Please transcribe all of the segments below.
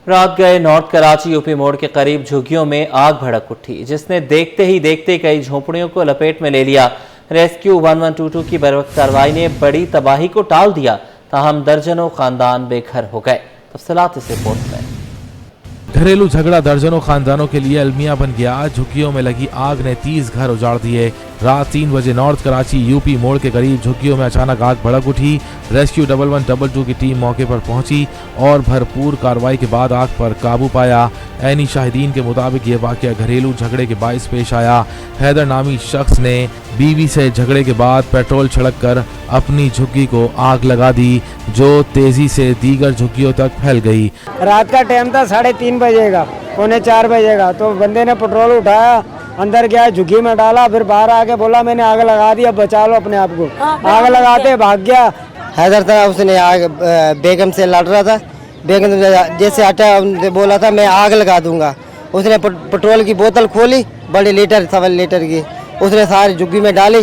रात गए north Karachi UP मोड़ के करीब झुग्गियों में आग भड़क उठी, जिसने देखते ही देखते कई झोंपड़ियों को लपेट में ले लिया। रेस्क्यू 1122 की बरवक्त कार्रवाई ने बड़ी तबाही को टाल दिया, ताहम दर्जनों खानदान बेघर हो गए। तफसीलात इस रिपोर्ट में। घरेलू झगड़ा दर्जनों खानदानों के लिए अलमिया बन गया। झुग्गियों में लगी आग ने 30 घर उजाड़ दिए। रात 3 बजे नॉर्थ कराची यूपी मोड़ के करीब झुग्गियों में अचानक आग भड़क उठी। रेस्क्यू 1122 की टीम मौके पर पहुंची और भरपूर कार्रवाई के बाद आग पर काबू पाया। ऐनी शाहिदीन के मुताबिक ये वाकया घरेलू झगड़े के बाइस पेश आया। हैदर नामी शख्स ने बीवी से झगड़े के बाद पेट्रोल छिड़क कर अपनी झुग्गी को आग लगा दी, जो तेजी से दीगर झुग्गियों तक फैल गई। रात का टाइम था 3:30 बजे का, 3:45 बजे का, तो बंदे ने पेट्रोल उठाया, अंदर गया, झुग्गी में डाला, फिर बाहर आके बोला मैंने आग लगा दी, अब बचा लो अपने आप को। आग लगाते भाग गया। हैदर था, उसने आग बेगम से लड़ रहा था। बेगम जैसे हटा बोला था मैं आग लगा दूंगा। उसने पेट्रोल की बोतल खोली, बड़ी लीटर 7 लीटर की, उसने सारी झुग्गी में डाली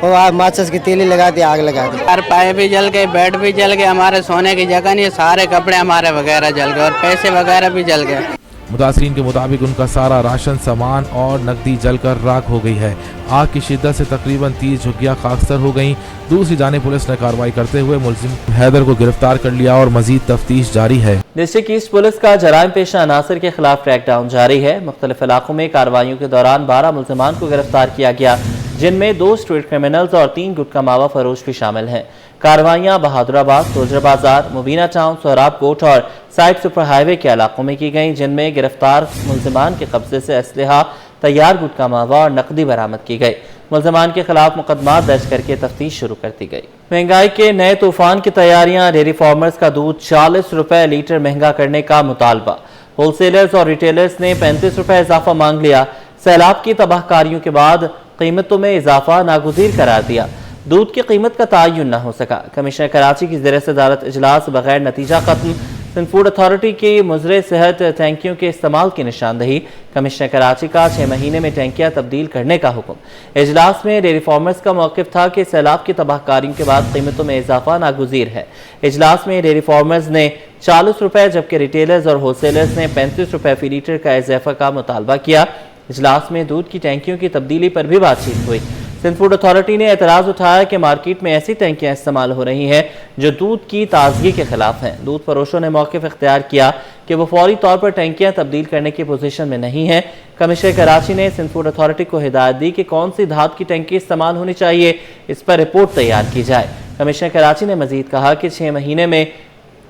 और माचिस की तीली लगा दी, आग लगा दी। हर पाए भी जल गए, बेड भी जल गए, हमारे सोने की जगह नहीं, सारे कपड़े हमारे वगैरह जल गए और पैसे वगैरह भी जल गए। मुतासरीन के मुताबिक उनका सारा राशन सामान और नकदी जलकर राख हो गई है। आग की शिद्दत से तकरीबन 30 झुग्गियां खाकसर हो गईं। दूसरी जानिब पुलिस ने कार्रवाई करते हुए मुलजिम हैदर को गिरफ्तार कर लिया और मजीद तफ्तीश जारी है। डिस्ट्रिक्ट ईस्ट पुलिस का जराइम पेशा अनासर के खिलाफ क्रैकडाउन जारी है। मुख्तलिफ इलाकों में कार्रवाइयों के दौरान 12 मुलजिमान को गिरफ्तार किया गया, जिनमें 2 स्ट्रीट क्रिमिनल्स और 3 गुटखा मावा फरोश भी शामिल हैं। कार्रवाइयां बहादुराबाद, सोजर बाजार, मुबीना टाउन, सोहराब कोट और साइड सुपर हाईवे के इलाकों में की गई, जिनमें गिरफ्तार मुलजिमान के कब्जे से असलहा, तैयार गुटखा मावा और नकदी बरामद की गई। मुलजिमान के खिलाफ मुकदमा दर्ज करके तफ्तीश शुरू कर दी गई। महंगाई के नए तूफान की तैयारियां। डेयरी फार्मर्स का दूध 40 रुपए लीटर महंगा करने का मुतालबा। होलसेलर्स और रिटेलर्स ने 35 रुपए इजाफा मांग लिया। सैलाब की तबाहकारियों के बाद कीमतों में इजाफा नागुज़ीर करार दिया। दूध की कीमत का तयन न हो सका। कमिश्नर कराची की ज़ेर सदारत इजलास बगैर नतीजा खत्म। सिंध फूड अथॉरिटी की मुजरे सेहत टैंकियों के इस्तेमाल की निशानदही। कमिश्नर कराची का 6 महीने में टैंकियां तब्दील करने का हुक्म। इजलास में डेयरी फार्मर्स का मौक़िफ़ था कि सैलाब की तबाहकारियों के बाद कीमतों में इजाफा नागुज़ीर है। इजलास में डेयरी फार्मर्स ने 40 रुपए जबकि रिटेलर्स और होलसेलर्स ने 35 रुपए फी लीटर का इजाफा का मुतालबा किया। इजलास में दूध की टैंकियों की तब्दीली पर भी बातचीत हुई। सिंध फूड अथॉरिटी ने एतराज़ उठाया कि मार्केट में ऐसी टैंकियां इस्तेमाल हो रही हैं जो दूध की ताजगी के खिलाफ हैं। दूध फरोशों ने मौक़िफ़ इख्तियार किया कि वो फौरी तौर पर टैंकियां तब्दील करने की पोजीशन में नहीं है। कमिश्नर कराची ने सिंध फूड अथॉरिटी को हिदायत दी कि कौन सी धात की टैंकी इस्तेमाल होनी चाहिए, इस पर रिपोर्ट तैयार की जाए। कमिश्नर कराची ने मजीद कहा कि 6 महीने में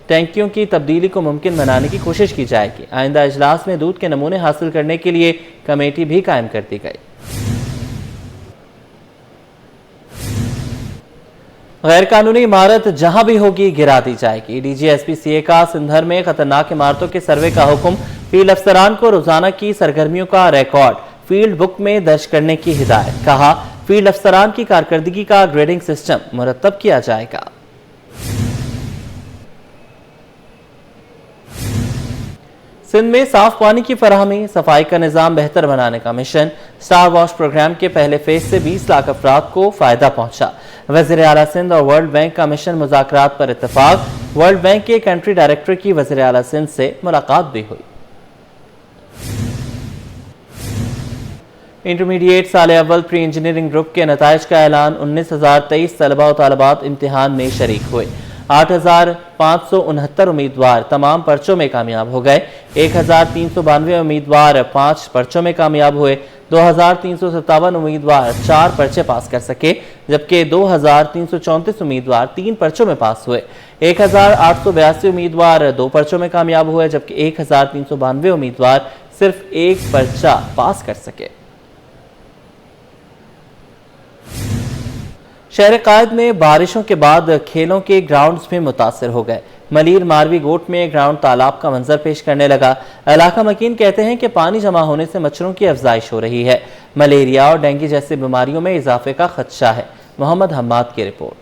टैंकियों की तब्दीली को मुमकिन बनाने की कोशिश की जाएगी। आइंदा इजलास में दूध के नमूने हासिल करने के लिए कमेटी भी कायम कर दी गई। गैर कानूनी इमारत जहां भी होगी गिरा दी जाएगी। DGSP-CA का सिंधर में खतरनाक इमारतों के सर्वे का हुक्म। फील्ड अफसरान को रोजाना की सरगर्मियों का रिकॉर्ड फील्ड बुक में दर्ज करने की हिदायत। कहा फील्ड अफसरान की कारकर्दगी का ग्रेडिंग सिस्टम मुरतब किया जाएगा। सिंध में साफ पानी की फराहमी, सफाई का निज़ाम बेहतर बनाने का मिशन। स्टार वॉश प्रोग्राम के पहले फेज से 20 लाख अफराद को फायदा पहुंचा। वज़ीर आला सिंध और वर्ल्ड बैंक का मिशन मुज़ाकरात पर इत्तफाक। वर्ल्ड बैंक के कंट्री डायरेक्टर की वज़ीर आला सिंध से मुलाकात भी हुई। इंटरमीडिएट साल अव्वल प्री इंजीनियरिंग ग्रुप के नताइज का ऐलान। 19,023 तलबा और तालिबात इम्तिहान में शरीक हुए। 8,569 उम्मीदवार तमाम पर्चों में कामयाब हो गए। 1,392 उम्मीदवार 5 पर्चों में कामयाब हुए। 2,357 उम्मीदवार 4 पर्चे पास कर सके, जबकि 2,334 उम्मीदवार 3 पर्चों में पास हुए। 1,882 उम्मीदवार 2 पर्चों में कामयाब हुए, जबकि 1,392 उम्मीदवार सिर्फ 1 पर्चा पास कर सके। शहर कायद में बारिशों के बाद खेलों के ग्राउंड्स में मुतासर हो गए। मलीर मारवी गोट में ग्राउंड तालाब का मंजर पेश करने लगा। इलाका मकीन कहते हैं कि पानी जमा होने से मच्छरों की अफजाइश हो रही है। मलेरिया और डेंगू जैसी बीमारियों में इजाफे का खदशा है। मोहम्मद हम्माद की रिपोर्ट।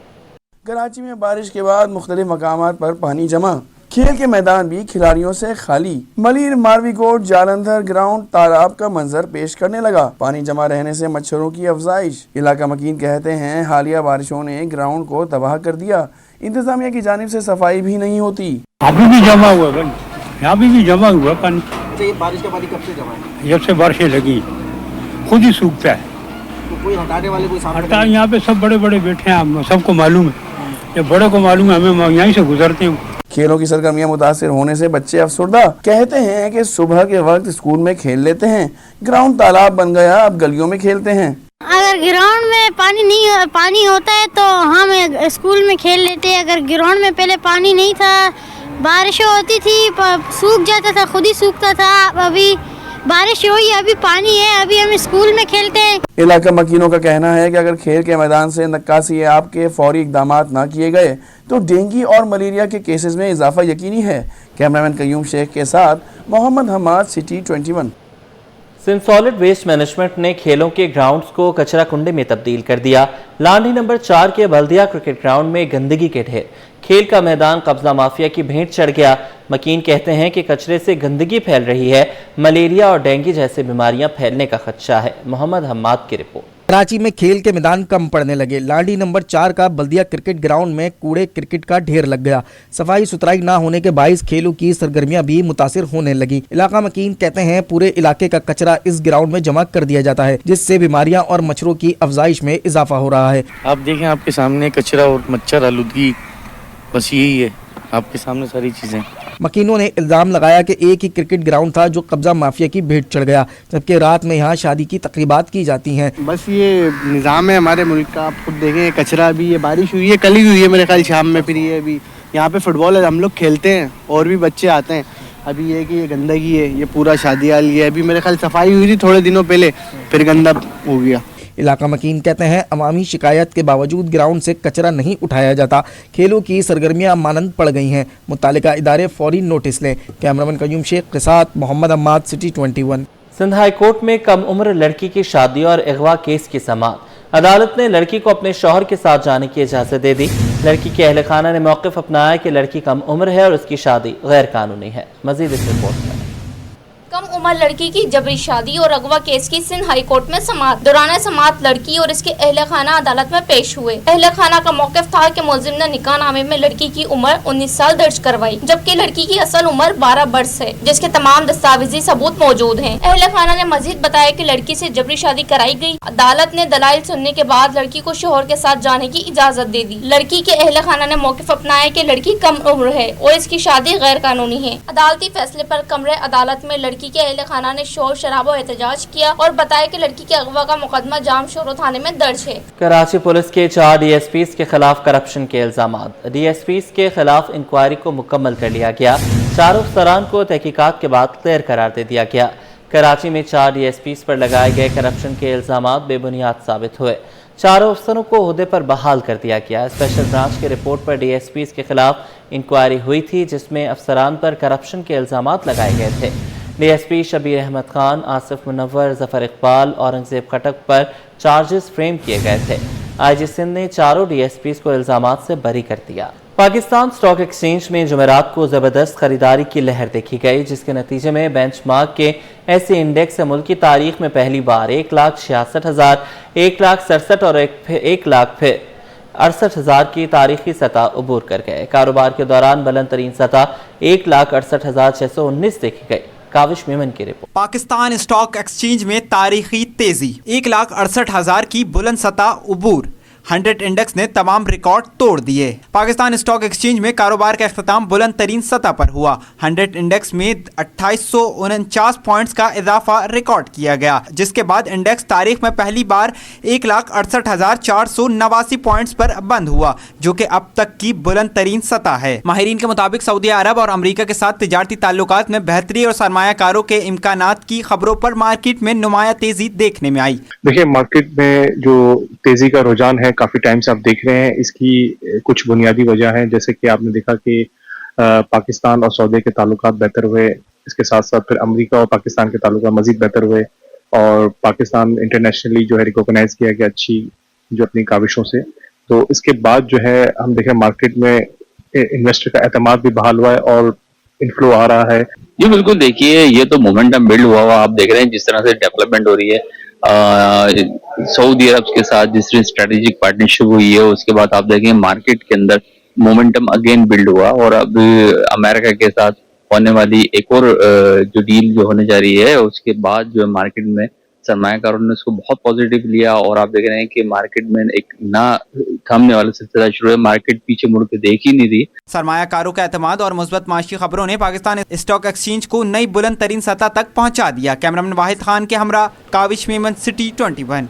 कराची में बारिश के बाद मुख्तलिफ मकामात पर पानी जमा, खेल के मैदान भी खिलाड़ियों से खाली। मलीर मारवी कोट जालंधर ग्राउंड तालाब का मंजर पेश करने लगा। पानी जमा रहने से मच्छरों की अफजाइश। इलाका मकीन कहते हैं हालिया बारिशों ने ग्राउंड को तबाह कर दिया। इंतजामिया की जानिब से सफाई भी नहीं होती। अभी भी जमा हुआ भाई, यहाँ भी जमा हुआ पानी। अच्छा, ये बारिश का पानी कब से जमा है? जब से बारिशें लगी खुद ही सूखता है। तो कोई हटाने वाले कोई सामने हटा, यहाँ पे सब बड़े बड़े बैठे हैं, सबको मालूम है, जब बड़े को मालूम है, हमें यहीं से गुजरते हैं। खेलों की सरगर्मियां मुतासिर होने से बच्चे अफसरदा, कहते हैं कि सुबह के वक्त स्कूल में खेल लेते हैं, ग्राउंड तालाब बन गया, अब गलियों में खेलते हैं। अगर ग्राउंड में पानी होता है तो हम स्कूल में खेल लेते हैं। अगर ग्राउंड में पहले पानी नहीं था, बारिश होती थी, सूख जाता था, खुद ही सूखता था। अभी बारिश हुई, अभी पानी है, अभी हम स्कूल में खेलते हैं। इलाका मकीनों का कहना है कि अगर खेल के मैदान से नक्कासी आपके फौरी इकदामात ना किए गए तो डेंगू और मलेरिया के केसेस में इजाफा यकीनी है। कैमरामैन कयूम शेख के साथ Mohammad Hamad, city 21। Sindh solid waste management ने खेलों के ग्राउंड्स को कचरा कुंडे में तब्दील कर दिया। लांडी नंबर 4 के बल्दिया क्रिकेट ग्राउंड में गंदगी के ढेर, खेल का मैदान कब्जा माफिया की भेंट चढ़ गया। मकीन कहते हैं कि कचरे से गंदगी फैल रही है, मलेरिया और डेंगू जैसे बीमारियां फैलने का खदशा है। मोहम्मद हम्माद की रिपोर्ट। कराची में खेल के मैदान कम पड़ने लगे। लांडी नंबर 4 का बल्दिया क्रिकेट ग्राउंड में कूड़े क्रिकेट का ढेर लग गया। सफाई सुथराई ना होने के बाइस खेलों की सरगर्मियां भी मुतासिर होने लगी। इलाका मकीन कहते हैं पूरे इलाके का कचरा इस ग्राउंड में जमा कर दिया जाता है, जिससे बीमारियां और मच्छरों की अफजाइश में इजाफा हो रहा है। आप देखें, आपके सामने कचरा और मच्छर आलूदगी, बस यही है आपके सामने सारी चीजें। मकीनों ने इल्जाम लगाया कि एक ही क्रिकेट ग्राउंड था जो कब्जा माफिया की भेंट चढ़ गया, जबकि रात में यहाँ शादी की तकरीबात की जाती हैं। बस ये निज़ाम है हमारे मुल्क का। आप खुद देखें, कचरा भी, ये बारिश हुई है, कल ही हुई है मेरे ख्याल शाम में, फिर ये अभी यहाँ पे फुटबॉल है, हम लोग खेलते हैं और भी बच्चे आते हैं। अभी ये कि ये गंदगी है, ये पूरा शादी हाल, ये अभी मेरे ख्याल सफाई हुई थी थोड़े दिनों पहले, फिर गंदा हो गया। इलाका मकीन कहते हैं अवामी शिकायत के बावजूद ग्राउंड से कचरा नहीं उठाया जाता। खेलों की सरगर्मियां मानंद पड़ गई हैं, मुत्तालिका इदारे फौरी नोटिस लें। कैमरामैन कयूम शेख के साथ Mohammad Hammad, city 21। Sindh high court में कम उम्र लड़की की शादी और अगवा केस की समाअत। अदालत ने लड़की को अपने शौहर के साथ जाने की इजाजत दे दी। लड़की के अहल खाना ने मौक़िफ़ अपनाया कि लड़की कम उम्र है और उसकी शादी गैर कानूनी है। मजीद इस रिपोर्ट में। कम उम्र लड़की की जबरी शादी और अगवा केस की सिंध हाई कोर्ट में समाअत। दौरान समाअत लड़की और इसके अहले खाना अदालत में पेश हुए। अहले खाना का मौक़िफ़ था कि मुल्ज़िम ने निकाह नामे में लड़की की उम्र 19 साल दर्ज करवाई, जबकि लड़की की असल उम्र 12 बरस है, जिसके तमाम दस्तावेजी सबूत मौजूद हैं। अहले खाना ने मजीद बताया कि लड़की से जबरी शादी कराई गई। अदालत ने दलाइल सुनने के बाद लड़की को शोहर के साथ जाने की इजाजत दे दी। लड़की के अहले खाना ने मौक़िफ़ अपनाया कि लड़की कम उम्र है और इसकी शादी गैर कानूनी है। अदालती फैसले पर कमरे अदालत में लड़की के अहले खाना ने शोर शराबा एहतजाज किया और बताया कि लड़की के अगवा का मुकदमा जाम शोरो थाने में दर्ज है। कराची पुलिस के 4 DSPs के खिलाफ करप्शन के इल्जामात। DSPs के खिलाफ इंक्वायरी को मुकम्मल कर लिया गया। 4 अफसरान को तहकीकात के बाद क्लियर करार दे दिया गया। कराची में 4 DSPs पर लगाए गए करप्शन के इल्जामात बेबुनियाद साबित हुए। 4 अफसरों को ओहदे पर बहाल कर दिया गया। स्पेशल ब्रांच की रिपोर्ट पर DSPs के खिलाफ इंक्वायरी हुई थी, जिसमें अफसरान पर करप्शन के इल्जामात लगाए गए थे। DSP शबीर अहमद खान, आसिफ मुनव्वर, जफर इकबाल, औरंगजेब खटक पर चार्जेस फ्रेम किए गए थे। IG सिंध ने 4 DSPs को इल्जामात से बरी कर दिया। पाकिस्तान स्टॉक एक्सचेंज में जुमेरात को ज़बरदस्त खरीदारी की लहर देखी गई, जिसके नतीजे में बेंचमार्क के ऐसे इंडेक्स से मुल्क की तारीख में पहली बार 1,66,000, 1,67,000 और 1,68,000 की तारीखी सतह अबूर कर गए। कारोबार के दौरान बुलंद तरीन सतह 1,68,619 देखी गई। काविश मेमन की रिपोर्ट। पाकिस्तान स्टॉक एक्सचेंज में तारीखी तेजी, 1,68,000 की बुलंद सतह अबूर। 100 इंडेक्स ने तमाम रिकॉर्ड तोड़ दिए। पाकिस्तान स्टॉक एक्सचेंज में कारोबार का इख्तिताम बुलंद तरीन सतह पर हुआ। 100 इंडेक्स में 2849 पॉइंट्स का इजाफा रिकॉर्ड किया गया, जिसके बाद इंडेक्स तारीख में पहली बार 1,68,489 पॉइंट्स पर बंद हुआ, जो कि अब तक की बुलंद तरीन सतह है। माहिरीन के मुताबिक सऊदी अरब और अमरीका के साथ तिजारती ताल्लुकात में बेहतरी और सरमायाकारों के इम्कानात की खबरों पर मार्केट में नुमाया तेजी देखने में आई। देखिए, मार्केट में जो तेजी का रुझान है काफी टाइम से आप देख रहे हैं। इसकी कुछ बुनियादी वजह है, जैसे कि आपने देखा कि पाकिस्तान और सऊदी के ताल्लुकात बेहतर हुए, इसके साथ साथ फिर अमेरिका और पाकिस्तान के ताल्लुकात मजीद बेहतर हुए और पाकिस्तान इंटरनेशनली जो है रिकॉग्नाइज किया गया अच्छी जो अपनी काविशों से। तो इसके बाद जो है हम देखें मार्केट में इन्वेस्टर का एतमाद भी बहाल हुआ है और इनफ्लो आ रहा है। जी बिल्कुल, देखिए ये तो मोमेंटम बिल्ड हुआ आप देख रहे हैं जिस तरह से डेवलपमेंट हो रही है। सऊदी अरब के साथ जिस तरह स्ट्रेटेजिक पार्टनरशिप हुई है, उसके बाद आप देखें मार्केट के अंदर मोमेंटम अगेन बिल्ड हुआ और अब अमेरिका के साथ होने वाली एक और जो डील जो होने जा रही है उसके बाद जो मार्केट में सरमायाकारों ने उसको बहुत पॉजिटिव लिया और आप देख रहे हैं कि मार्केट में एक ना थमने वाला सिलसिला शुरू है, मार्केट पीछे मुड़ के देख ही नहीं रही। सरमायाकारों का एतमाद और मुस्बत माशी खबरों ने पाकिस्तान स्टॉक एक्सचेंज को नई बुलंद तरीन सतह तक पहुंचा दिया। कैमरामैन वाहिद खान के हमरा काविश मेमन, सिटी 21।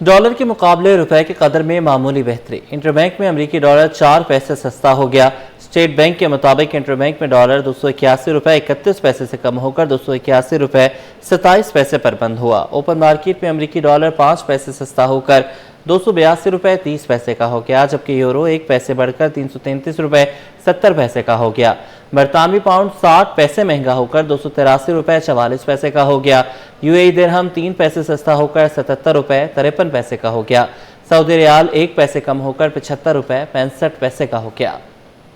डॉलर के मुकाबले रुपए के कदर में मामूली बेहतरी। इंटरबैंक में अमरीकी डॉलर 4 पैसे सस्ता हो गया। स्टेट बैंक के मुताबिक इंटरबैंक में डॉलर 281 रुपये 31 पैसे से कम होकर 281 रुपये 27 पैसे पर बंद हुआ। ओपन मार्केट में अमरीकी डॉलर 5 पैसे सस्ता होकर 282 रुपये 30 पैसे का हो गया, जबकि यूरो 1 पैसे बढ़कर 333 रुपये 70 पैसे का हो गया। बरतानवी पाउंड 60 पैसे महंगा होकर 283 रुपये 44 पैसे का हो गया। यूएई दिरहम 3 पैसे सस्ता होकर 77 रुपये 53 पैसे का हो गया। सऊदी रियाल 1 पैसे कम होकर 75 रुपये 65 पैसे का हो गया।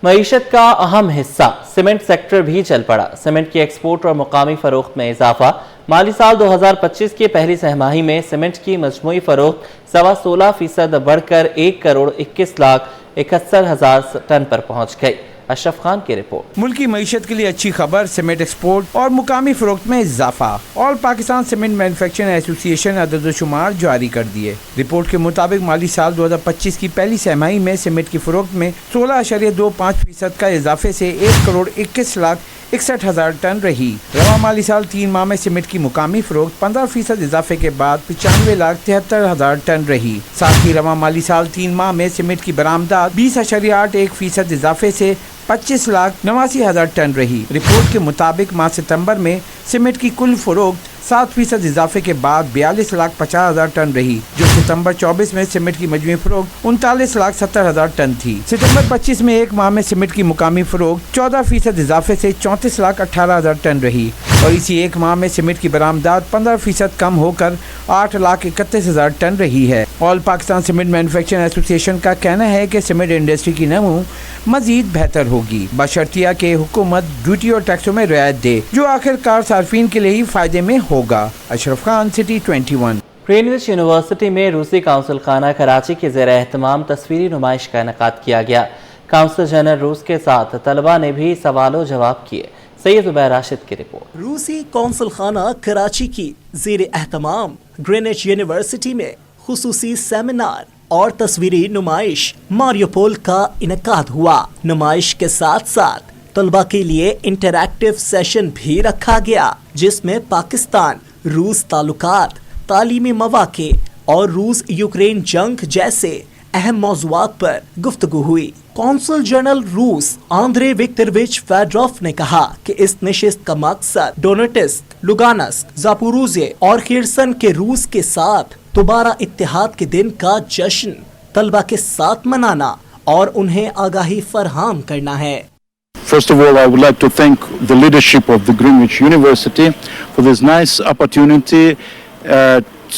मईशत का अहम हिस्सा सीमेंट सेक्टर भी चल पड़ा। सीमेंट की एक्सपोर्ट और मुकामी फरोख्त में इजाफा। माली साल 2025 की पहली सहमाही में सीमेंट की मजमूई फरोख्त 16.5% बढ़कर 1,21,71,000 टन पर पहुंच गई। अशरफ खान की रिपोर्ट। मुल्की मईशत के लिए अच्छी खबर, सीमेंट एक्सपोर्ट और मुकामी फरोख्त में इजाफा। All Pakistan cement manufacturing association अदद-ओ-शुमार जारी कर दिए। रिपोर्ट के मुताबिक माली साल 2025 की पहली सहमाही में सीमेंट की फरोख्त में 16.25% का इजाफे से 1,21,61,000 टन रही। रवा माली साल 3 माह में सीमेंट की मुकामी फरोख्त 15% इजाफे के बाद 95,73,000 टन रही। साथ ही रवा माली साल 3 माह में सीमेंट की बरामदात 20.81% इजाफे से 25,89,000 टन रही। रिपोर्ट के मुताबिक माह सितंबर में सीमेंट की कुल फरोख्त 7% इजाफे के बाद 42,50,000 टन रही, जो सितंबर 24 में सीमेंट की मजमूई फरोख्त 39,70,000 टन थी। सितंबर 25 में एक माह में सीमेंट की मुकामी फरोख्त 14% इजाफे से 34,18,000 टन रही और इसी एक माह में सीमेंट की बरामदात 15% कम होकर 8,31,000 टन रही है। All Pakistan cement manufacturing association का कहना है कि सीमेंट इंडस्ट्री की नमू मजीद बेहतर होगी, बशर्तिया के हुकूमत ड्यूटी और टैक्सों में रियायत दे, जो आखिरकार सार्फिन के लिए ही फायदे में होगा। Ashraf Khan, city 21। Greenwich university में रूसी काउंसिल खाना कराची के ज़ेर एहतमाम तस्वीरी नुमाइश का इनेकाद किया गया। काउंसिल जनरल रूस के साथ तलबा ने भी सवालों जवाब किए। सैयद उबैर राशिद की रिपोर्ट। रूसी काउंसिल खाना कराची की ज़ेर एहतमाम ग्रीनविच यूनिवर्सिटी में खुसूसी सेमिनार और तस्वीरी नुमाइश मारियोपोल का इनेकाद हुआ। नुमाइश के साथ साथ तलबा के लिए इंटरैक्टिव सेशन भी रखा गया, जिसमें पाकिस्तान रूस ताल्लुकात, तालीमी मौक़े और रूस यूक्रेन जंग जैसे अहम मौज़ूआत पर गुफ्तगू हुई। कौंसल जनरल रूस आंद्रे विक्टोरोविच फेडरोफ ने कहा कि इस नशिस्त का मकसद डोनेट्स्क, लुगान्स्क, ज़ापोरिज़िया और खिर्सन के रूस के साथ दोबारा इत्तेहाद के दिन का जश्न तलबा के साथ मनाना और उन्हें आगाही फरहम करना है। First of all, I would like to thank the leadership of the Greenwich University for this nice opportunity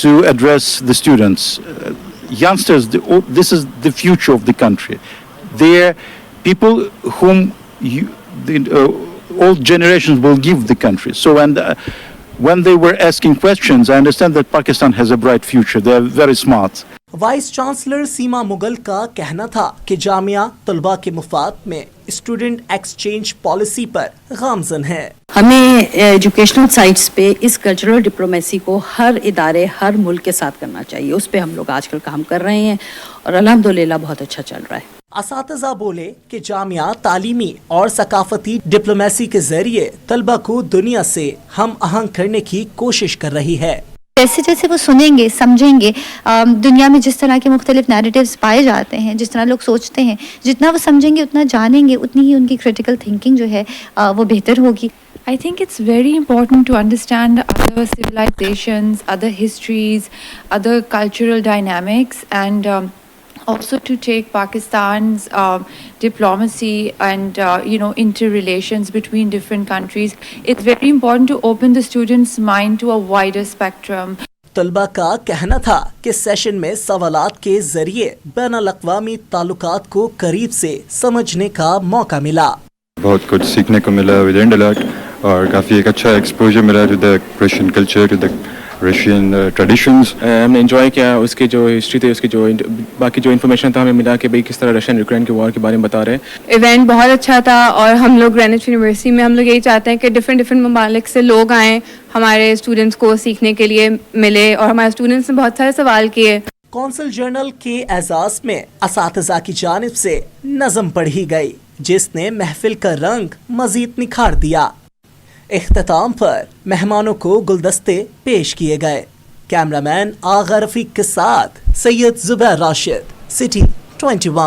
to address the students. Youngsters, this is the future of the country. They are people whom all generations will give the country. So when they were asking questions, I understand that Pakistan has a bright future. They are very smart. Vice chancellor Seema Mughal का कहना था कि जामिया तलबा के मुफाद में student exchange policy पर गामजन है। हमें एजुकेशनल साइट्स पे इस कल्चरल डिप्लोमेसी को हर इदारे, हर मुल्क के साथ करना चाहिए। उस पे हम लोग आजकल काम कर रहे हैं और अल्हम्दुलिल्लाह बहुत अच्छा चल रहा है। असातिज़ा बोले कि जामिया तालीमी और सकाफती डिप्लोमेसी के जरिए तलबा को दुनिया से हम आहंग करने की कोशिश कर रही है। जैसे जैसे वो सुनेंगे, समझेंगे, दुनिया में जिस तरह के मुख्तलिफ नैरेटिव्स पाए जाते हैं, जिस तरह लोग सोचते हैं, जितना वो समझेंगे, उतना जानेंगे, उतनी ही उनकी क्रिटिकल थिंकिंग जो है वो बेहतर होगी। I think it's very important to understand other civilizations, other histories, other cultural dynamics, and also to take Pakistan's diplomacy and interrelations between different countries. It's very important to open the students' mind to a wider spectrum. तलबा का कहना था कि session में सवालात के जरिए बैनुल-अक़वामी ताल्लुकात को करीब से समझने का मौका मिला। बहुत कुछ सीखने को मिला, we learned a lot, और काफ़ी एक अच्छा एक्सपोजर मिला to the Persian culture, to the Russian traditions. हमने enjoy किया उसके जो history थे, उसके जो बाकी जो information था हमें मिला कि भाई किस तरह रशियन यूक्रेन के वॉर के बारे में बता रहे हैं. इवेंट बहुत अच्छा था और हम लोग ग्रेनिच यूनिवर्सिटी में हम लोग यही चाहते हैं कि डिफरेंट ममालिक से लोग आएँ, हमारे स्टूडेंट्स को सीखने के लिए मिले और हमारे स्टूडेंट्स ने बहुत सारे सवाल किए. कौंसल जर्नल के एजाज में असातिज़ा की जानिब से नज़म पढ़ी गई जिसने महफिल का रंग मजीद निखार दिया. इख्तिताम पर मेहमानों को गुलदस्ते पेश किए गए. कैमरामैन आगा रफीक के साथ सैयद जुबैर राशिद, सिटी 21.